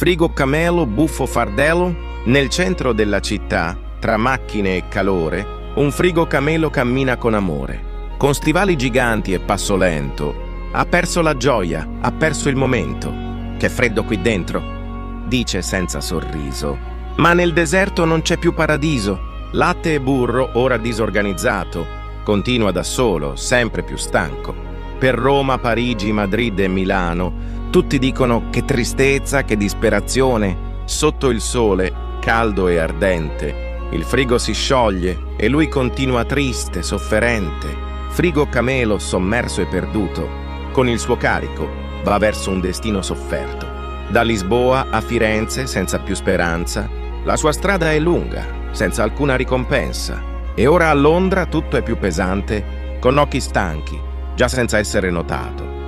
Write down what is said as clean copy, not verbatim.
Frigo Camelo Buffo Fardello, nel centro della città, tra macchine e calore, un frigo camelo cammina con amore. Con stivali giganti e passo lento, ha perso la gioia, ha perso il momento. Che freddo qui dentro, dice senza sorriso. Ma nel deserto non c'è più paradiso. Latte e burro, ora disorganizzato, continua da solo, sempre più stanco. Per Roma, Parigi, Madrid e Milano, tutti dicono che tristezza, che disperazione. Sotto il sole, caldo e ardente, il frigo si scioglie e lui continua triste, sofferente. Frigo camelo sommerso e perduto, con il suo carico va verso un destino sofferto. Da Lisboa a Firenze senza più speranza, la sua strada è lunga, senza alcuna ricompensa. E ora a Londra tutto è più pesante, con occhi stanchi, già senza essere notato.